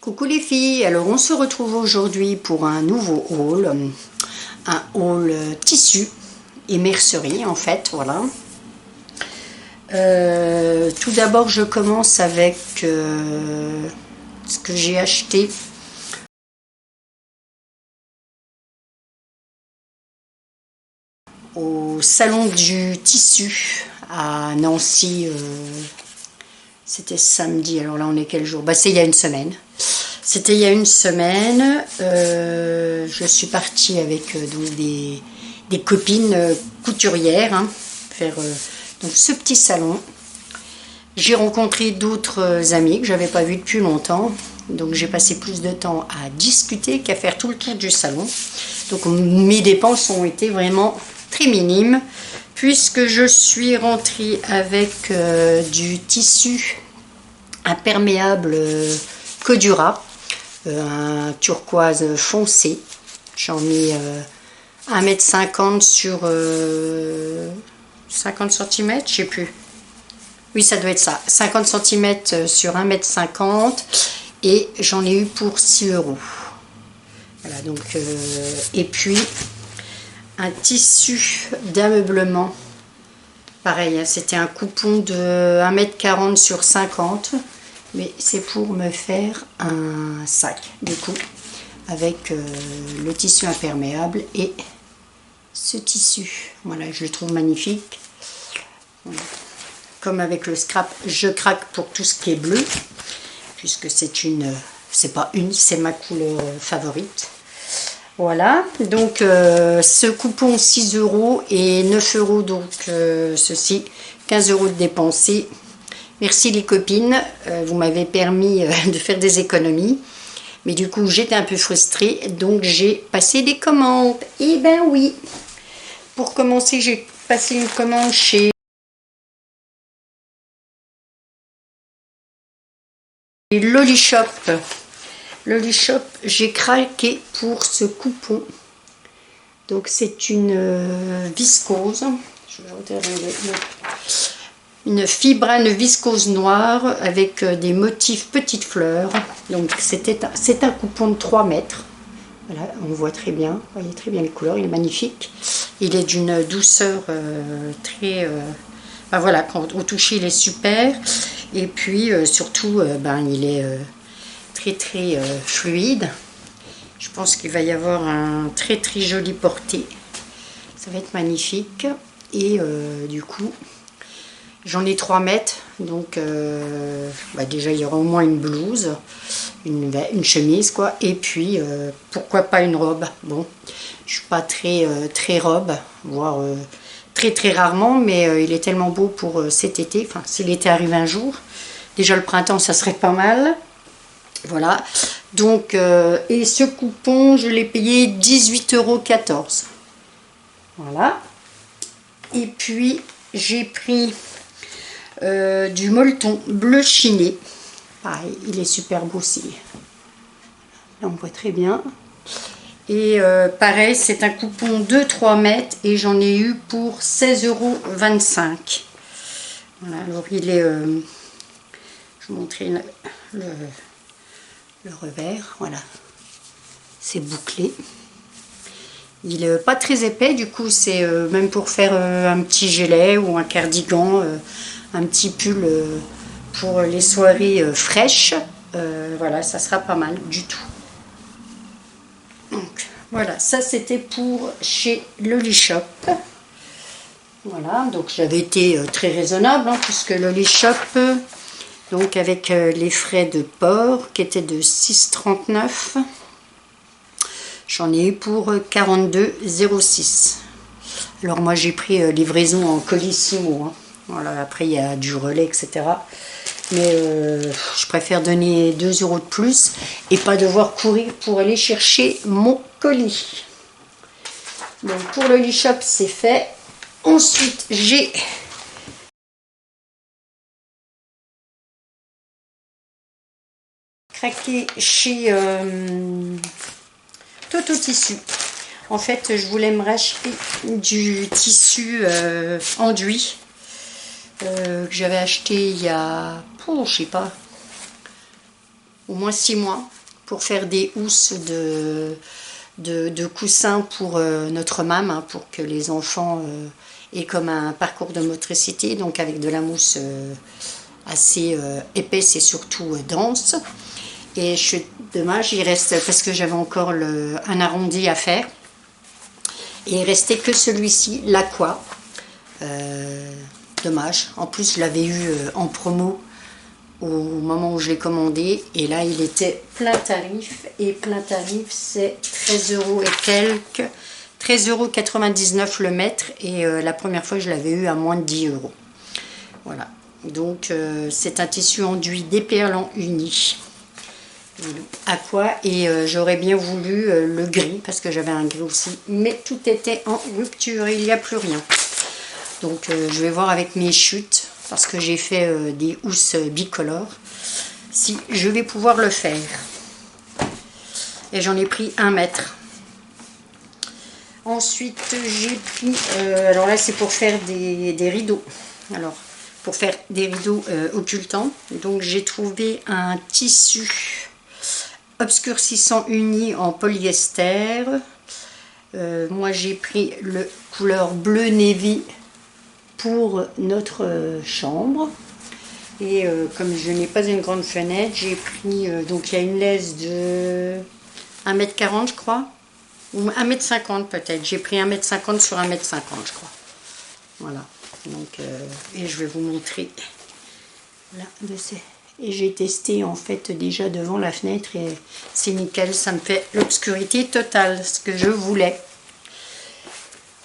Coucou les filles, alors on se retrouve aujourd'hui pour un nouveau haul, un haul tissu et mercerie en fait, voilà. Tout d'abord je commence avec ce que j'ai acheté au salon du tissu à Nancy, c'était samedi, alors là on est quel jour? Bah c'est il y a une semaine. C'était il y a une semaine, je suis partie avec donc des copines couturières faire donc ce petit salon. J'ai rencontré d'autres amis que j'avais pas vus depuis longtemps, donc j'ai passé plus de temps à discuter qu'à faire tout le tour du salon. Donc mes dépenses ont été vraiment très minimes puisque je suis rentrée avec du tissu imperméable Codura. Un turquoise foncé. J'en ai 1,50 m sur 50 cm, je sais plus. Oui, ça doit être ça. 50 cm sur 1,50 m et j'en ai eu pour 6 €. Voilà, donc, et puis un tissu d'ameublement. Pareil, c'était un coupon de 1,40 m sur 50. Mais c'est pour me faire un sac, du coup, avec le tissu imperméable et ce tissu. Voilà, je le trouve magnifique. Comme avec le scrap, je craque pour tout ce qui est bleu, puisque c'est pas une, c'est ma couleur favorite. Voilà, donc ce coupon 6 € et 9 €, donc ceci, 15 € de dépensés. Merci les copines, vous m'avez permis de faire des économies. Mais du coup, j'étais un peu frustrée, donc j'ai passé des commandes. Eh ben oui. Pour commencer, j'ai passé une commande chez Loli Shop. Loli Shop, j'ai craqué pour ce coupon. Donc c'est une viscose. Je vais regarder une fibrane viscose noire avec des motifs petites fleurs. Donc c'est un coupon de 3 mètres. Voilà, on voit très bien, vous voyez très bien les couleurs, il est magnifique. Il est d'une douceur très... ben voilà, quand au toucher il est super. Et puis surtout, il est très fluide. Je pense qu'il va y avoir un très joli porté. Ça va être magnifique. Et du coup... J'en ai 3 mètres, donc déjà il y aura au moins une blouse, une chemise quoi, et puis pourquoi pas une robe. Bon, je suis pas très robe, voire très rarement, mais il est tellement beau pour cet été, enfin si l'été arrive un jour, déjà le printemps ça serait pas mal. Voilà, donc et ce coupon je l'ai payé 18,14 €. Voilà, et puis j'ai pris du molleton bleu chiné. Pareil, il est super beau aussi. Là, on voit très bien. Et pareil, c'est un coupon de 3 mètres et j'en ai eu pour 16,25 €. Voilà, alors il est... je vais vous montrer le revers. Voilà, c'est bouclé. Il est pas très épais, du coup, c'est même pour faire un petit gilet ou un cardigan. Un petit pull pour les soirées fraîches. Voilà, ça sera pas mal du tout. Donc voilà, ça c'était pour chez Loli Shop. Voilà, donc j'avais été très raisonnable puisque Loli Shop, donc avec les frais de port qui étaient de 6,39 €, j'en ai eu pour 42,06 €. Alors moi j'ai pris livraison en colissimo. Voilà, après il y a du relais, etc. Mais je préfère donner 2 € de plus et pas devoir courir pour aller chercher mon colis. Donc pour le Loli Shop, c'est fait. Ensuite, j'ai craqué chez Toto Tissu. En fait, je voulais me racheter du tissu enduit. Que j'avais acheté il y a, je sais pas, au moins 6 mois pour faire des housses de coussins pour notre mam, hein, pour que les enfants aient comme un parcours de motricité, donc avec de la mousse assez épaisse et surtout dense. Et dommage, il reste, parce que j'avais encore un arrondi à faire, et il restait que celui-ci, l'Aqua. Dommage, en plus je l'avais eu en promo au moment où je l'ai commandé, et là il était plein tarif, et plein tarif c'est 13 € et quelques, 13,99 € le mètre, et la première fois je l'avais eu à moins de 10 €. Voilà, donc c'est un tissu enduit déperlant uni. Aqua, et j'aurais bien voulu le gris, parce que j'avais un gris aussi, mais tout était en rupture, il n'y a plus rien. Donc je vais voir avec mes chutes, parce que j'ai fait des housses bicolores, si je vais pouvoir le faire. Et j'en ai pris 1 mètre. Ensuite j'ai pris, alors là c'est pour faire des rideaux, alors pour faire des rideaux occultants. Donc j'ai trouvé un tissu obscurcissant uni en polyester. Moi j'ai pris le couleur bleu navy pour notre chambre, et comme je n'ai pas une grande fenêtre, j'ai pris donc il y a une laisse de 1,40 m je crois, ou 1,50 m peut-être. J'ai pris 1,50 m sur 1,50 m je crois. Voilà, donc et je vais vous montrer là de ces. Et j'ai testé en fait déjà devant la fenêtre, et c'est nickel, ça me fait l'obscurité totale, ce que je voulais.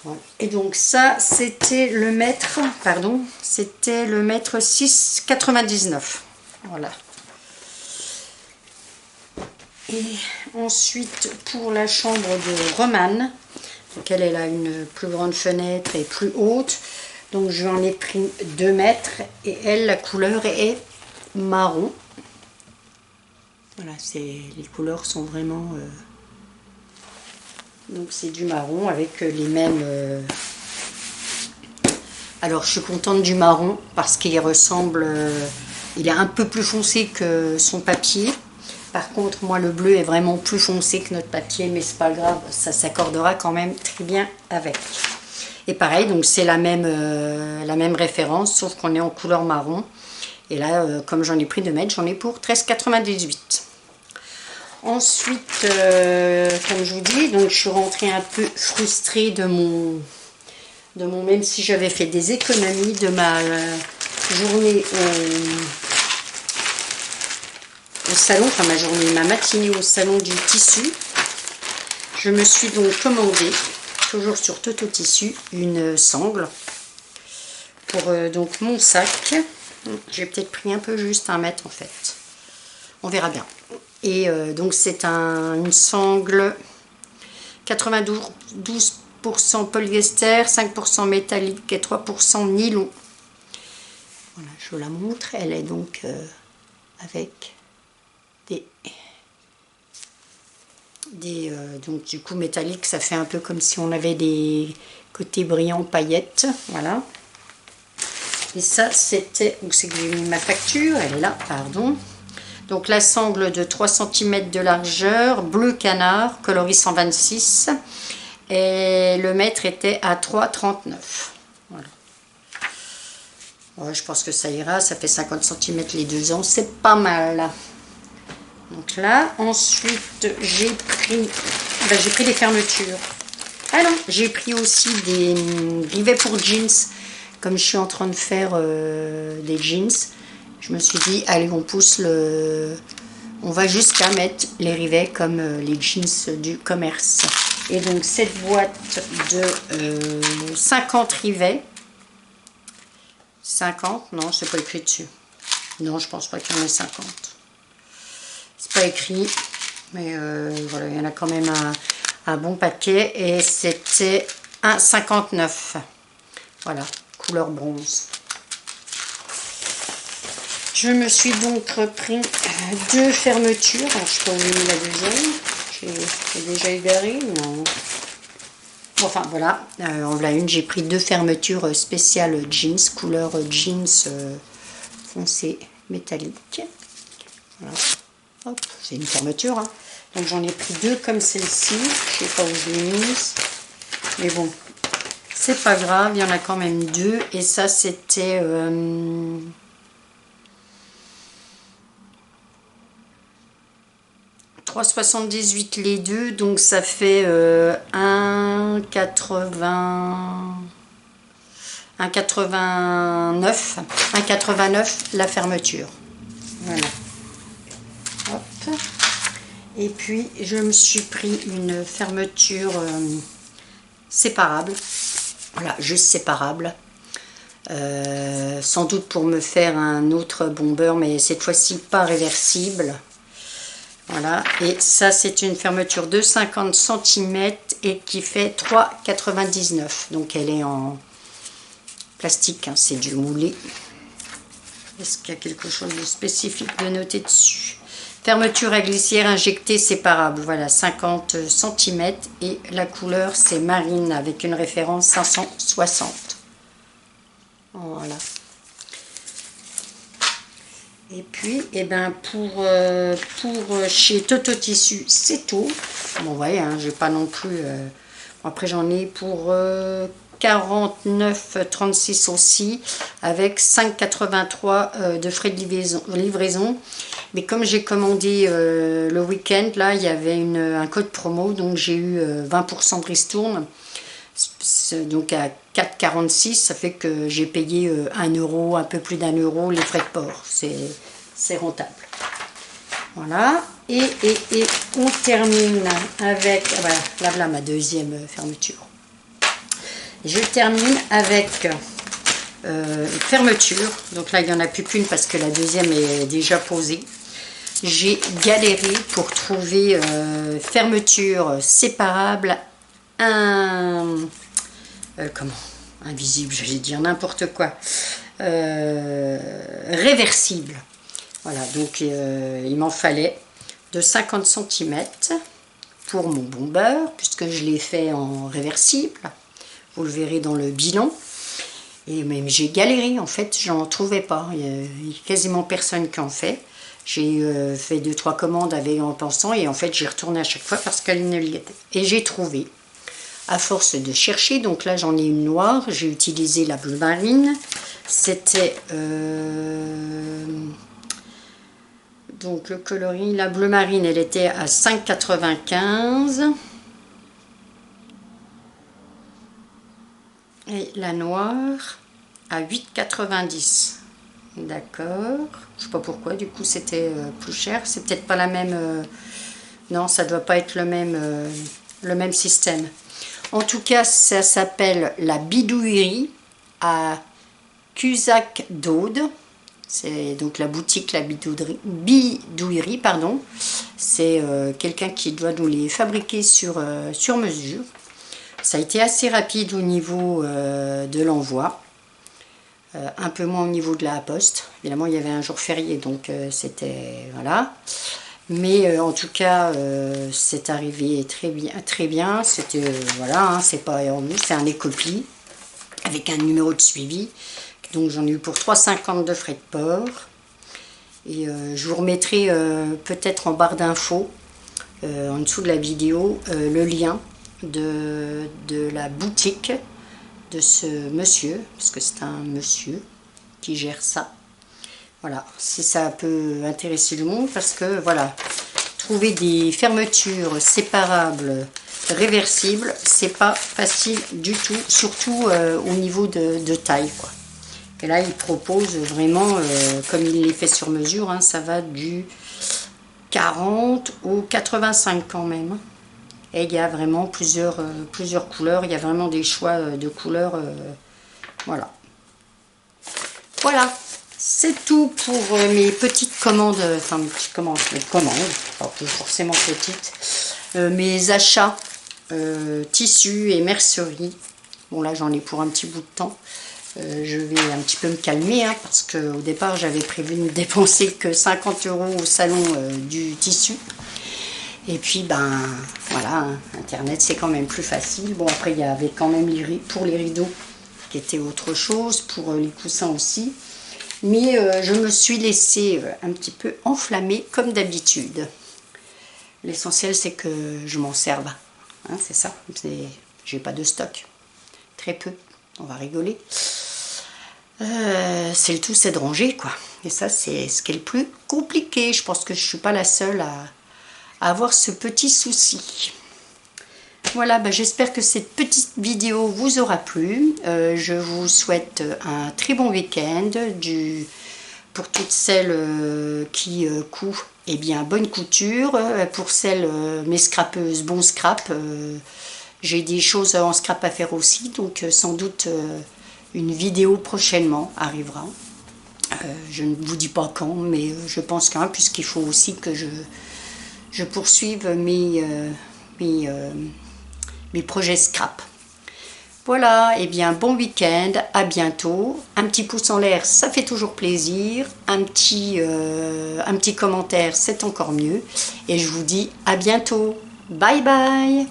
Voilà. Et donc ça c'était le mètre, pardon, c'était le mètre 6,99. Voilà. Et ensuite pour la chambre de Romane, donc elle a une plus grande fenêtre et plus haute, donc je lui en ai pris 2 mètres, et elle, la couleur est marron. Voilà, les couleurs sont vraiment donc c'est du marron avec les mêmes alors je suis contente du marron parce qu'il ressemble il est un peu plus foncé que son papier. Par contre moi le bleu est vraiment plus foncé que notre papier, mais c'est pas grave, ça s'accordera quand même très bien avec. Et pareil, donc c'est la même référence, sauf qu'on est en couleur marron. Et là, comme j'en ai pris 2 mètres, j'en ai pour 13,98 €. Ensuite, comme je vous dis, donc je suis rentrée un peu frustrée de mon même si j'avais fait des économies, de ma journée au salon, enfin ma matinée au salon du tissu. Je me suis donc commandé, toujours sur Toto Tissu, une sangle pour donc mon sac. J'ai peut-être pris un peu juste 1 mètre en fait, on verra bien. Et donc c'est une sangle 92% polyester, 5% métallique et 3% nylon. Voilà, je vous la montre. Elle est donc avec donc du coup métallique, ça fait un peu comme si on avait des côtés brillants paillettes. Voilà. Et ça c'était, donc c'est que j'ai mis ma facture, elle est là, pardon. Donc la sangle de 3 cm de largeur, bleu canard, coloris 126, et le mètre était à 3,39. Voilà. Ouais, je pense que ça ira, ça fait 50 cm les 2 ans, c'est pas mal. Donc là, ensuite j'ai pris des fermetures. Ah non, j'ai pris aussi des rivets pour jeans, comme je suis en train de faire des jeans. Je me suis dit, allez, on va jusqu'à mettre les rivets comme les jeans du commerce. Et donc cette boîte de 50 rivets, 50, non, c'est pas écrit dessus. Non, je pense pas qu'il y en ait 50. C'est pas écrit, mais voilà, il y en a quand même un bon paquet, et c'était 1,59. Voilà, couleur bronze. Je me suis donc repris 2 fermetures. Alors, je peux vous donner la deuxième. J'ai déjà égaré, non. Enfin voilà, en voilà une. J'ai pris 2 fermetures spéciales jeans, couleur jeans foncé métallique. Voilà. Hop, c'est une fermeture, hein. Donc j'en ai pris 2 comme celle-ci. Je sais pas où je l'ai mise. Mais bon, c'est pas grave, il y en a quand même 2. Et ça, c'était... 3,78 les deux. Donc ça fait 1,89 la fermeture. Voilà. Hop. Et puis je me suis pris une fermeture séparable. Voilà, juste séparable. Sans doute pour me faire un autre bomber, mais cette fois-ci pas réversible. Voilà, et ça c'est une fermeture de 50 cm et qui fait 3,99. Donc elle est en plastique, hein, c'est du moulé. Est-ce qu'il y a quelque chose de spécifique de noter dessus? Fermeture à glissière injectée séparable, voilà, 50 cm et la couleur c'est marine avec une référence 560. Voilà. Et puis, eh ben pour chez Toto Tissu, c'est tout. Bon, vous voyez, hein, j'ai pas non plus... après, j'en ai pour 49,36 aussi, avec 5,83 de frais de livraison. Mais comme j'ai commandé le week-end, là, il y avait un code promo, donc j'ai eu 20% de ristourne. Donc à 4,46, ça fait que j'ai payé 1 euro, un peu plus d'1 euro les frais de port. C'est rentable. Voilà. Et on termine avec... Voilà ma deuxième fermeture. Je termine avec fermeture. Donc là, il n'y en a plus qu'une parce que la deuxième est déjà posée. J'ai galéré pour trouver fermeture séparable. Comment invisible, j'allais dire n'importe quoi, réversible. Voilà, donc il m'en fallait de 50 cm pour mon bomber, puisque je l'ai fait en réversible. Vous le verrez dans le bilan. Et même j'ai galéré, en fait, j'en trouvais pas. Il y a quasiment personne qui en fait. J'ai fait 2-3 commandes en pensant, et en fait j'ai retourné à chaque fois parce qu'elle ne l'y était. Et j'ai trouvé. À force de chercher, donc là j'en ai une noire, j'ai utilisé la bleu marine, c'était donc le coloris, la bleu marine elle était à 5,95 et la noire à 8,90. D'accord, je sais pas pourquoi, du coup c'était plus cher, c'est peut-être pas la même, non ça doit pas être le même système. En tout cas, ça s'appelle la bidouillerie à Cusack d'Aude. C'est donc la boutique, la bidouillerie, pardon. C'est quelqu'un qui doit nous les fabriquer sur mesure. Ça a été assez rapide au niveau de l'envoi. Un peu moins au niveau de la poste. Évidemment, il y avait un jour férié, donc c'était... Voilà. Mais en tout cas, c'est arrivé très bien. C'était, voilà, hein, c'est pas en nous, c'est un écopie avec un numéro de suivi. Donc j'en ai eu pour 3,50 de frais de port. Et je vous remettrai peut-être en barre d'infos, en dessous de la vidéo, le lien de la boutique de ce monsieur, parce que c'est un monsieur qui gère ça. Voilà, si ça peut intéresser le monde, parce que voilà, trouver des fermetures séparables, réversibles, c'est pas facile du tout, surtout au niveau de taille, quoi. Et là, il propose vraiment, comme il les fait sur mesure, hein, ça va du 40 au 85 quand même. Et il y a vraiment plusieurs couleurs, il y a vraiment des choix de couleurs, voilà. Voilà. C'est tout pour mes petites commandes, enfin mes petites commandes, pas forcément petites, mes achats tissus et mercerie. Bon là j'en ai pour un petit bout de temps, je vais un petit peu me calmer, hein, parce qu'au départ j'avais prévu de ne dépenser que 50 € au salon du tissu. Et puis ben voilà, hein, internet c'est quand même plus facile. Bon après il y avait quand même pour les rideaux qui était autre chose, pour les coussins aussi. Mais je me suis laissée un petit peu enflammer comme d'habitude. L'essentiel, c'est que je m'en serve. Hein, c'est ça. J'ai pas de stock. Très peu. On va rigoler. C'est le tout, c'est de ranger, quoi. Et ça, c'est ce qui est le plus compliqué. Je pense que je suis pas la seule à avoir ce petit souci. Voilà, j'espère que cette petite vidéo vous aura plu. Je vous souhaite un très bon week-end. Pour toutes celles qui couent, eh bien, bonne couture. Pour celles, mes scrapeuses, bon scrap. J'ai des choses en scrap à faire aussi, donc sans doute une vidéo prochainement arrivera. Je ne vous dis pas quand, mais je pense qu'un, puisqu'il faut aussi que je poursuive mes projets scrap. Voilà, et bien bon week-end, à bientôt. Un petit pouce en l'air, ça fait toujours plaisir. Un petit commentaire, c'est encore mieux. Et je vous dis à bientôt. Bye bye.